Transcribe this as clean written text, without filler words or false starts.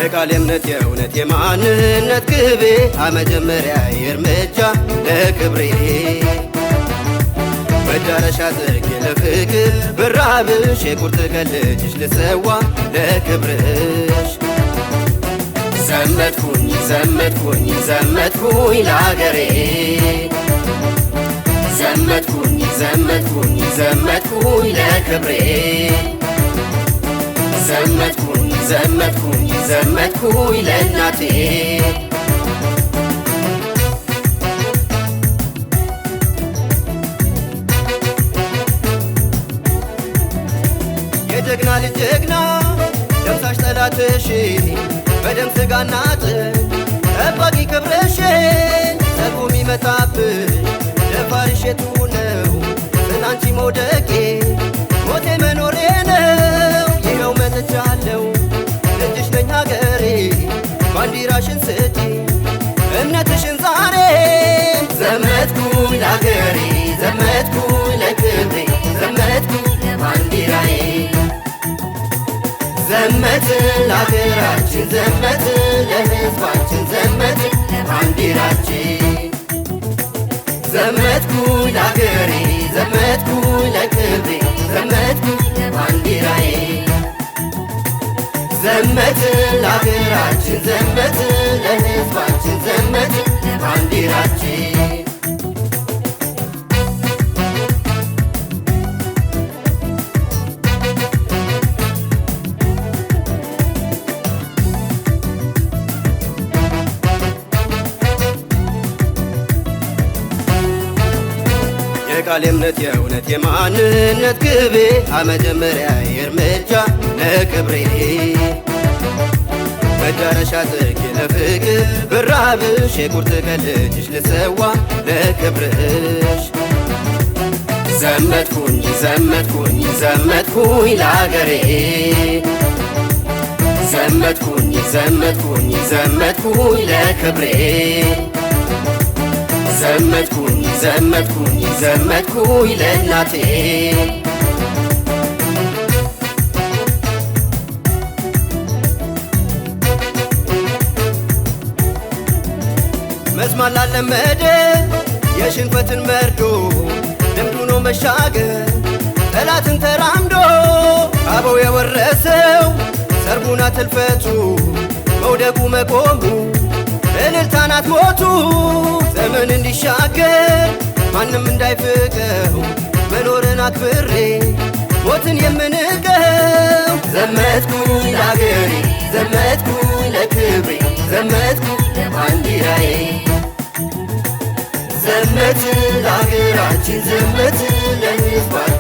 የቃል እምነት የእውነት የማንነት ግቤ አመጀመሪያ የእርምጃ ለክብሬ መዳረሻ ጥጌ ለፍቅር ብራብሽ የቁርጥ ቀን ልጅሽ ልሰዋ ለክብርሽ ዘመትኩኝ ዘመትኩኝ ዘመትኩኝ ለአገሬ ዘመትኩኝ ዘመትኩኝ ዘመትኩኝ ለክብሬ ዘመትኩኝ ዘመትኩኝ ዘመትኩኝ ለእናቴ የጀግና ልጅ ጀግና ደምሳሽ ጠላትሽ በደም ስጋና አጥንት ጠባቂ ክብርሽ ጸጉ ሚመጣብሽ ደፋርሽ የቱ ነው ስላንቺ መውደቄ ሞቴ መኖሬ ነው ይኸው መጥቻለሁ ልጅሽ ነኝ ሀገሬ ባንዲራሽን ስጪ እምነትሽን ዛሬ ዘመትኩኝ ለአገሬ ዘመትኩኝ ለክብሬ ዘመትኩኝ ለባንዲራዬ ዘመትን ለአገራችን ዘመትን ለሕዝባችን ዘመትን ለባንዲራችን ዘመትኩኝ ለአገሬ ዘመትኩኝ ለክብሬ ዘመትኩኝ ለባንዲራዬ ዘመትን ለአገራችን ዘመትን ለሕዝባችን ዘመትን ለባንዲራችን የቃል እምነት የእውነት የማንነት ግቤ አመጀመሪያ የእርምጃ ለክብሬ መዳረሻ ጥጌ ለፍቅር ብራብሽ የቁርጥ ቀን ልጅሽ ልሰዋ ለክብርሽ ዘመትኩኝ ዘመትኩኝ ዘመትኩኝ ለአገሬ ዘመትኩኝ ዘመትኩኝ ዘመትኩኝ ለክብሬ ዘመትኩኝ ዘመትኩኝ ዘመትኩኝ ለእናቴ መስማት ላለመደ የሽንፈትን መርዶ ልምዱ ነው መሻገር ጠላትን ተራምዶ አበው የወረሰው ሰርጉና ትልፈቱ መውደቁ መቆሙ እልልታ ናት ሞቱ ዘመን እንዲሻገር ማንም እንዳይፍቀው መኖርን አክብሬ ሞትን የምንቀው ዘመትኩኝ ለአገሬ ዘመትኩኝ ለክብሬ ዘመትኩኝ ለባንዲራዬ ዘመትን ለአገራችን ዘመትን ለሕዝባችን